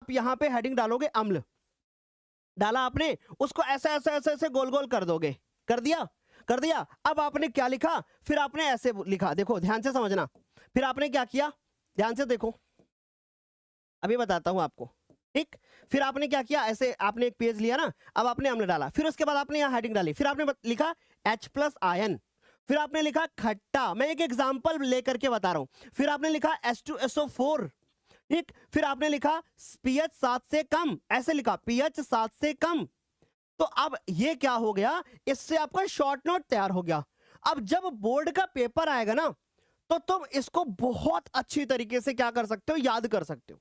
आप यहाँ पे हेडिंग डालोगे अम्ल, डाला आपने, उसको ऐसे ऐसे ऐसे ऐसे गोल गोल कर दोगे, कर दिया, कर दिया। अब आपने क्या लिखा, फिर आपने ऐसे लिखा, देखो ध्यान से समझना, फिर आपने क्या किया, ध्यान से देखो, अभी बताता हूं आपको, ठीक। फिर आपने क्या किया, ऐसे आपने एक पेज लिया ना, अब आपने अम्ल डाला, फिर उसके बाद आपने यहाँ हेडिंग डाली, फिर आपने लिखा H+ आयन, फिर आपने लिखा खट्टा, मैं एक एग्जांपल लेकर के बता रहा हूं, फिर आपने लिखा H2SO4, ठीक। फिर आपने लिखा pH 7 से कम, ऐसे लिखा pH 7 से कम। तो अब ये क्या हो गया, इससे आपका शॉर्ट नोट तैयार हो गया। अब जब बोर्ड का पेपर आएगा ना, तो तुम इसको बहुत अच्छी तरीके से क्या कर सकते हो, याद कर सकते हो।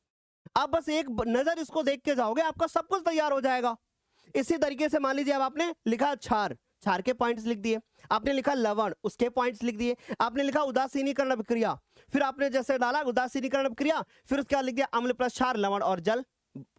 आप बस एक नजर इसको देख के जाओगे, आपका सब कुछ तैयार हो जाएगा। इसी तरीके से मान लीजिए अब आपने लिखा क्षार, क्षार के पॉइंट्स लिख दिए, आपने लिखा लवण, उसके पॉइंट्स लिख दिए, आपने लिखा उदासीनीकरण अभिक्रिया, फिर आपने जैसे डाला उदासीनीकरण अभिक्रिया, फिर उसके बाद लिख दिया अम्ल प्लस क्षार, लवण और जल,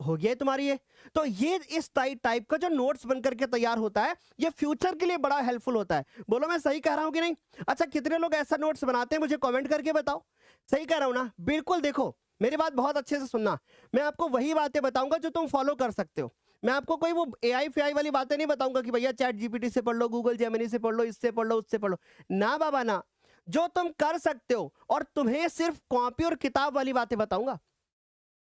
हो गया तुम्हारी ये। तो ये इस टाइप का जो नोट्स बनकर के तैयार होता है, ये फ्यूचर के लिए बड़ा हेल्पफुल होता है। बोलो मैं सही कह रहा हूं कि नहीं? अच्छा, कितने लोग ऐसा नोट्स बनाते हैं, मुझे कमेंट करके बताओ। सही कह रहा हूं ना? बिल्कुल। देखो मेरी बात बहुत अच्छे से सुनना, मैं आपको वही बातें बताऊंगा जो तुम फॉलो कर सकते हो। मैं आपको कोई वो AI FI वाली बातें नहीं बताऊंगा कि भैया चैट GPT से पढ़ लो, गूगल जेमिनी से पढ़ लो, इससे पढ़ लो, उससे पढ़ लो। ना बाबा ना, जो तुम कर सकते हो, और तुम्हें सिर्फ कॉपी और किताब वाली बातें बताऊंगा।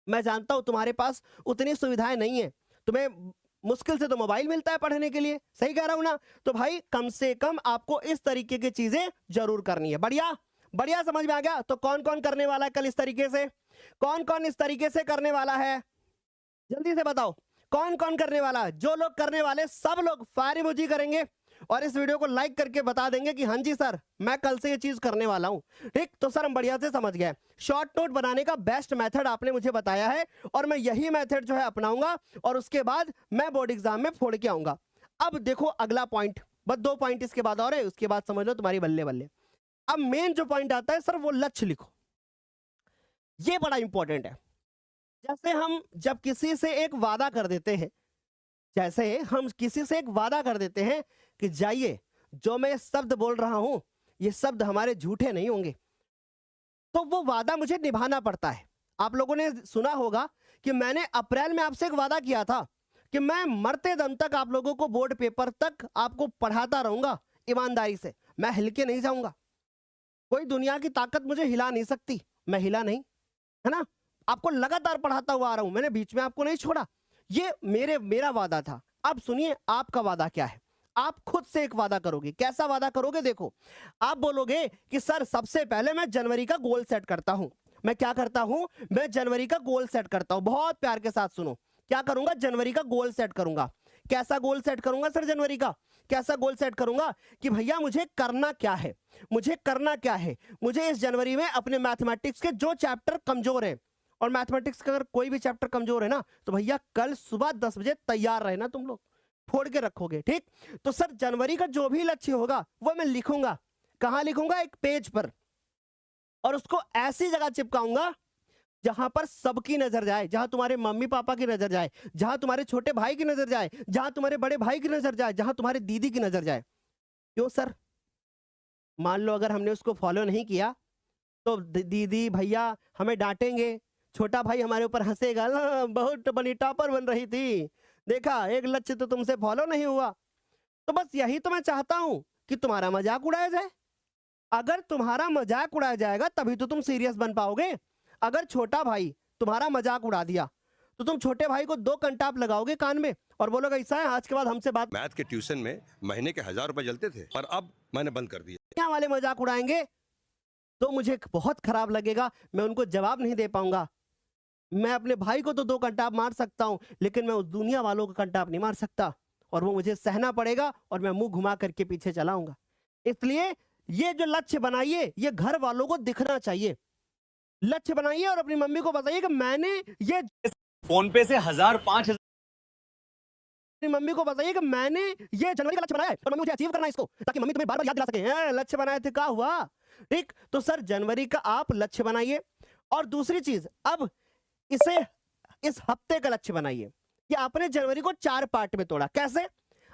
मैं जानता हूं तुम्हारे पास उतनी सुविधाएं नहीं है, तुम्हें मुश्किल से तो मोबाइल मिलता है पढ़ने के लिए। सही कह रहा हूं ना? तो भाई कम से कम आपको इस तरीके की चीजें जरूर करनी है। बढ़िया बढ़िया, समझ में आ गया? तो कौन कौन करने वाला है कल इस तरीके से? कौन कौन इस तरीके से करने वाला है? जल्दी से बताओ कौन कौन करने वाला है। जो लोग करने वाले सब लोग फायर इमोजी करेंगे और इस वीडियो को लाइक करके बता देंगे कि हाँ जी सर, मैं कल से ये चीज करने वाला हूं। ठीक, तो सर हम बढ़िया से समझ गए। शॉर्ट नोट बनाने का बेस्ट मेथड आपने मुझे बताया है और मैं यही मेथड जो है अपनाऊंगा और उसके बाद मैं बोर्ड एग्जाम में फोड़ के आऊंगा। अब देखो अगला पॉइंट, बस 2 पॉइंट इसके बाद और है, उसके बाद समझ लो तुम्हारी बल्ले बल्ले। अब मेन जो पॉइंट आता है सर, वो लक्ष्य लिखो। ये बड़ा इंपॉर्टेंट है। जैसे हम जब किसी से एक वादा कर देते हैं, जैसे हम किसी से एक वादा कर देते हैं कि जाइए, जो मैं शब्द बोल रहा हूं ये शब्द हमारे झूठे नहीं होंगे, तो वो वादा मुझे निभाना पड़ता है। आप लोगों ने सुना होगा कि मैंने अप्रैल में आपसे एक वादा किया था कि मैं मरते दम तक आप लोगों को बोर्ड पेपर तक आपको पढ़ाता रहूंगा ईमानदारी से, मैं हिल के नहीं जाऊंगा। कोई दुनिया की ताकत मुझे हिला नहीं सकती, मैं हिला नहीं, है ना? आपको लगातार पढ़ाता हुआ आ रहा हूं, मैंने बीच में आपको नहीं छोड़ा। ये मेरा वादा था। अब सुनिए आपका वादा क्या है। आप खुद से एक वादा करोगे। कैसा वादा करोगे? देखो, आप बोलोगे कि सर सबसे पहले मैं जनवरी का गोल सेट करता हूं। मैं क्या करता हूं? मैं जनवरी का गोल सेट करता हूं। बहुत प्यार के साथ सुनो, क्या करूंगा? जनवरी का गोल सेट करूंगा। कैसा गोल सेट करूंगा सर जनवरी का? कैसा गोल सेट करूंगा कि भैया मुझे करना क्या है, मुझे करना क्या है, मुझे इस जनवरी में अपने मैथमेटिक्स के जो चैप्टर कमजोर है, और मैथमेटिक्स का अगर कोई भी चैप्टर कमजोर है ना, तो भैया कल सुबह 10 बजे तैयार रहना, तुम लोग फोड़ के रखोगे। ठीक, तो सर जनवरी का जो भी लक्ष्य होगा वो मैं लिखूंगा। कहां लिखूंगा? एक पेज पर, और उसको ऐसी जगह चिपकाऊंगा जहां पर सबकी नजर जाए, जहां तुम्हारे मम्मी पापा की नजर जाए, जहां तुम्हारे छोटे भाई की नजर जाए, जहां तुम्हारे बड़े भाई की नजर जाए, जहां तुम्हारे दीदी की नजर जाए। क्यों सर? मान लो अगर हमने उसको फॉलो नहीं किया तो दीदी भैया हमें डांटेंगे, छोटा भाई हमारे ऊपर हंसेगा ना, बहुत बड़ी टॉपर बन रही थी, देखा एक लक्ष्य तो तुमसे फॉलो नहीं हुआ। तो बस यही तो मैं चाहता हूं कि तुम्हारा मजाक उड़ाया जाए। अगर तुम्हारा मजाक उड़ाया जाएगा तभी तो तुम सीरियस बन पाओगे। अगर छोटा भाई तुम्हारा मजाक उड़ा दिया तो तुम छोटे भाई को 2 कंटाप लगाओगे कान में और बोलोगे ऐसा है आज के बाद हमसे बात। मैथ के ट्यूशन में महीने के 1000 रुपए जलते थे, पर अब मैंने बंद कर दिया। क्या वाले मजाक उड़ाएंगे तो मुझे बहुत खराब लगेगा, मैं उनको जवाब नहीं दे पाऊंगा। मैं अपने भाई को तो 2 कंटाप मार सकता हूं, लेकिन मैं उस दुनिया वालों को कंटाप नहीं मार सकता, और वो मुझे सहना पड़ेगा और मैं मुंह घुमा करके पीछे चलाऊंगा। इसलिए ये जो लक्ष्य बनाइए ये घर वालों को दिखना चाहिए। लक्ष्य बनाइए और अपनी मम्मी को बताइए कि मैंने ये, फोन पे से 1000 5000 मम्मी को बताइए कि मैंने ये जनवरी का लक्ष्य बनाया है और मम्मी मुझे अचीव करना है इसको, ताकि मम्मी तुम्हें बार बार याद दिला सके लक्ष्य बनाए थे, क्या हुआ? ठीक, तो सर जनवरी का आप लक्ष्य बनाइए। और दूसरी चीज, अब इसे इस हफ्ते का लक्ष्य बनाइए कि आपने जनवरी को 4 पार्ट में तोड़ा। कैसे?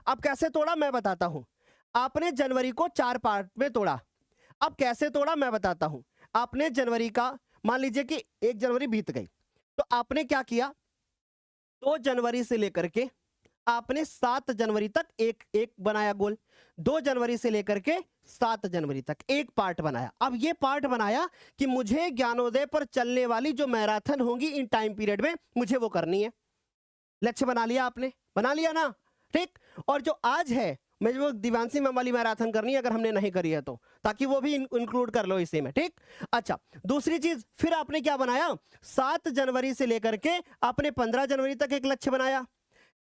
अब कैसे तोड़ा मैं बताता हूं। आपने जनवरी को 4 पार्ट में तोड़ा। अब कैसे तोड़ा मैं बताता हूं। आपने जनवरी का, मान लीजिए कि 1 जनवरी बीत गई, तो आपने क्या किया? 2 जनवरी से लेकर के आपने 7 जनवरी तक एक एक बनाया गोल। 2 जनवरी से लेकर के 7 जनवरी तक एक पार्ट बनाया। अब ये पार्ट बनाया कि मुझे ज्ञानोदय पर चलने वाली जो मैराथन होंगी इन टाइम पीरियड में मुझे वो करनी है। लक्ष्य बना लिया आपने, बना लिया ना, ठीक। और जो आज है मुझे वो दिव्यांशी मैम वाली मैराथन करनी है अगर हमने नहीं करी है तो, ताकि वो भी इंक्लूड कर लो इसी में, ठीक। अच्छा, दूसरी चीज फिर आपने क्या बनाया, 7 जनवरी से लेकर के आपने 15 जनवरी तक एक लक्ष्य बनाया।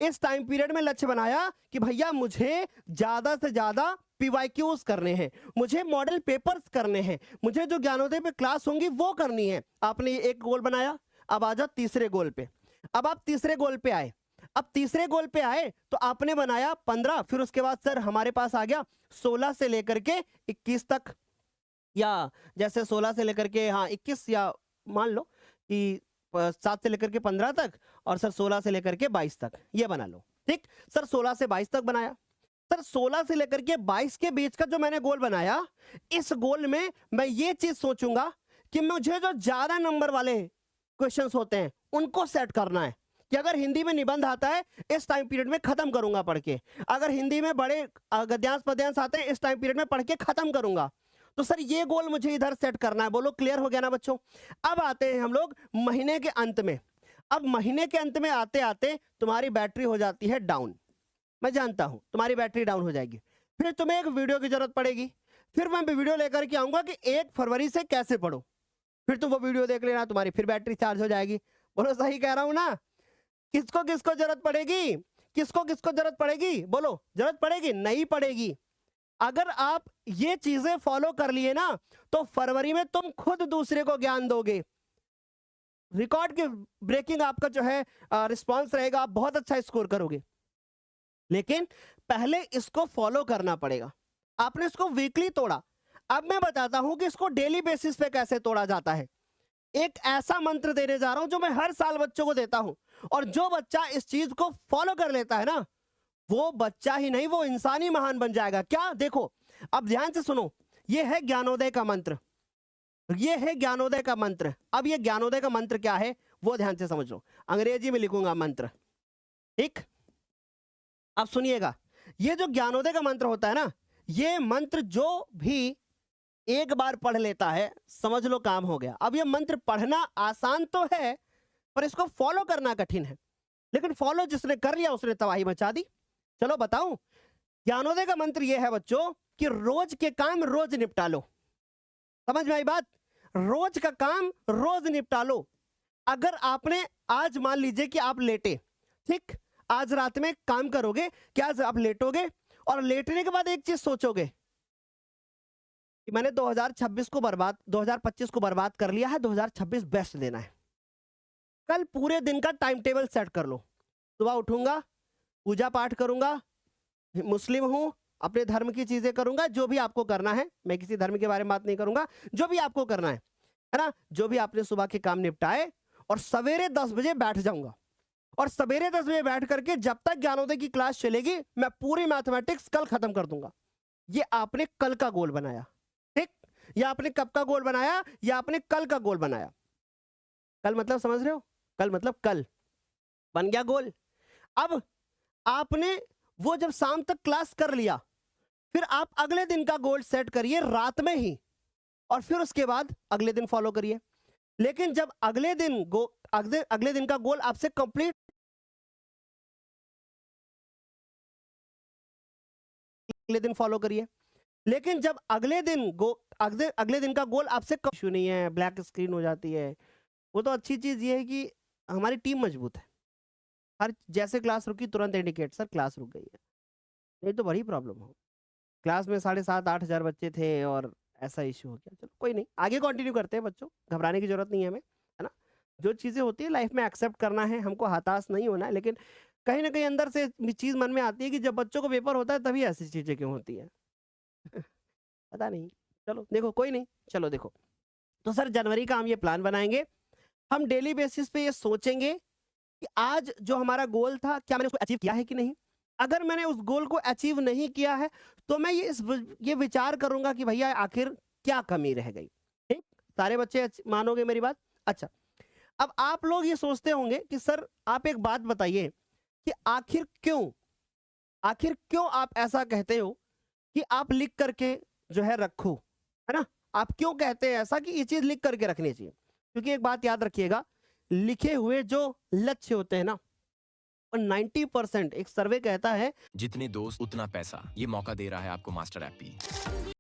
इस टाइम पीरियड में लक्ष्य बनाया कि भैया मुझे ज्यादा से ज्यादा पीवाईक्यूज करने हैं, मुझे मॉडल पेपर्स करने हैं, मुझे जो ज्ञानोदय पे क्लास होंगी वो करनी है। आपने एक गोल बनाया। अब आ जाओ तीसरे गोल पे। अब आप तीसरे गोल पे आए। अब तीसरे गोल पे आए तो आपने बनाया 15, फिर उसके बाद सर हमारे पास आ गया 16 से लेकर के 21 तक, या जैसे 16 से लेकर के 21, या मान लो कि 7 से लेकर के 15 तक, और सर 16 से लेकर के 22 तक, ये बना लो, ठीक। सर 16 से 22 तक बनाया। सर 16 से लेकर के 22 के बीच का जो मैंने गोल बनाया, इस गोल में मैं ये चीज सोचूंगा कि मुझे जो ज्यादा नंबर वाले क्वेश्चंस होते हैं उनको सेट करना है, कि अगर हिंदी में निबंध आता है इस टाइम पीरियड में खत्म करूंगा पढ़ के, अगर हिंदी में बड़े गद्यांश पद्यांश आते हैं इस टाइम पीरियड में पढ़ के खत्म करूंगा। तो सर ये गोल मुझे इधर सेट करना है। बोलो क्लियर हो गया ना बच्चों। अब आते हैं हम लोग महीने के अंत में। अब महीने के अंत में आते आते तुम्हारी बैटरी हो जाती है डाउन, मैं जानता हूं तुम्हारी बैटरी डाउन हो जाएगी। फिर तुम्हें एक वीडियो की जरूरत पड़ेगी। फिर मैं वीडियो लेकर के आऊंगा कि 1 फरवरी से कैसे पढ़ो, फिर तुम वो वीडियो देख लेना, तुम्हारी फिर बैटरी चार्ज हो जाएगी। बोलो सही कह रहा हूं ना। किसको किसको जरूरत पड़ेगी, किसको किसको जरूरत पड़ेगी, बोलो जरूरत पड़ेगी नहीं पड़ेगी। अगर आप ये चीजें फॉलो कर लिए ना तो फरवरी में तुम खुद दूसरे को ज्ञान दोगे। रिकॉर्ड के ब्रेकिंग आपका जो है रिस्पांस रहेगा, आप बहुत अच्छा स्कोर करोगे। लेकिन पहले इसको फॉलो करना पड़ेगा। आपने इसको वीकली तोड़ा, अब मैं बताता हूं कि इसको डेली बेसिस पे कैसे तोड़ा जाता है। एक ऐसा मंत्र देने जा रहा हूं जो मैं हर साल बच्चों को देता हूं, और जो बच्चा इस चीज को फॉलो कर लेता है ना, वो बच्चा ही नहीं वो इंसान ही महान बन जाएगा। क्या, देखो अब ध्यान से सुनो, ये है ज्ञानोदय का मंत्र, ये है ज्ञानोदय का मंत्र। अब ये ज्ञानोदय का मंत्र क्या है वो ध्यान से समझ लो। अंग्रेजी में लिखूंगा मंत्र, ठीक। अब सुनिएगा, ये जो ज्ञानोदय का मंत्र होता है ना, ये मंत्र जो भी एक बार पढ़ लेता है समझ लो काम हो गया। अब ये मंत्र पढ़ना आसान तो है पर इसको फॉलो करना कठिन है, लेकिन फॉलो जिसने कर लिया उसने तबाही मचा दी। चलो बताऊं, ज्ञानोदय का मंत्र ये है बच्चों कि रोज के काम रोज निपटा लो। समझ में आई बात, रोज का काम रोज निपटा लो। अगर आपने आज मान लीजिए कि आप लेटे, ठीक, आज रात में काम करोगे कि आज आप लेटोगे, और लेटने के बाद एक चीज सोचोगे कि मैंने 2026 को बर्बाद 2025 को बर्बाद कर लिया है, 2026 बेस्ट देना है। कल पूरे दिन का टाइम टेबल सेट कर लो। सुबह उठूंगा, पूजा पाठ करूंगा, मुस्लिम हूं, अपने धर्म की चीजें करूंगा, जो भी आपको करना है, मैं किसी धर्म के बारे में बात नहीं करूंगा, जो भी आपको करना है ना, जो भी आपने सुबह के काम निपटाए, और सवेरे 10 बजे बैठ जाऊंगा, और सवेरे 10 बजे बैठ करके जब तक ज्ञानोदय की क्लास चलेगी मैं पूरी मैथमेटिक्स कल खत्म कर दूंगा। ये आपने कल का गोल बनाया, ठीक। या आपने कब का गोल बनाया, या आपने कल का गोल बनाया। कल मतलब समझ रहे हो, कल मतलब कल बन गया गोल। अब आपने वो जब शाम तक क्लास कर लिया, फिर आप अगले दिन का गोल सेट करिए रात में ही, और फिर उसके बाद अगले दिन फॉलो करिए। लेकिन जब अगले दिन का गोल आपसे कंप्लीट, अगले दिन फॉलो करिए। लेकिन जब अगले दिन का गोल आपसे इशू नहीं है, ब्लैक स्क्रीन हो जाती है, वो तो अच्छी चीज ये है कि हमारी टीम मजबूत है। हर जैसे क्लास रुकी तुरंत इंडिकेट सर क्लास रुक गई है, नहीं तो बड़ी प्रॉब्लम हो। क्लास में 7,500-8 हज़ार बच्चे थे और ऐसा इशू हो गया। चलो कोई नहीं, आगे कंटिन्यू करते हैं बच्चों, घबराने की जरूरत नहीं है हमें, है ना। जो चीज़ें होती है लाइफ में एक्सेप्ट करना है, हमको हताश नहीं होना है। लेकिन कहीं ना कहीं अंदर से चीज़ मन में आती है कि जब बच्चों को पेपर होता है तभी ऐसी चीज़ें क्यों होती है पता नहीं। चलो देखो कोई नहीं, चलो देखो, तो सर जनवरी का हम ये प्लान बनाएंगे। हम डेली बेसिस पे ये सोचेंगे कि आज जो हमारा गोल था क्या मैंने उसको अचीव किया है कि नहीं। अगर मैंने उस गोल को अचीव नहीं किया है तो मैं ये विचार करूंगा कि भैया आखिर क्या कमी रह गई। ठीक, सारे बच्चे मानोगे मेरी बात। अच्छा, अब आप लोग ये सोचते होंगे कि सर आप एक बात बताइए कि आखिर क्यों आप ऐसा कहते हो कि आप लिख करके जो है रखो, है ना? आप क्यों कहते हैं ऐसा कि ये चीज लिख करके रखनी चाहिए? क्योंकि एक बात याद रखिएगा, लिखे हुए जो लक्ष्य होते हैं ना, और 90% एक सर्वे कहता है जितने दोस्त उतना पैसा, ये मौका दे रहा है आपको मास्टर ऐप भी।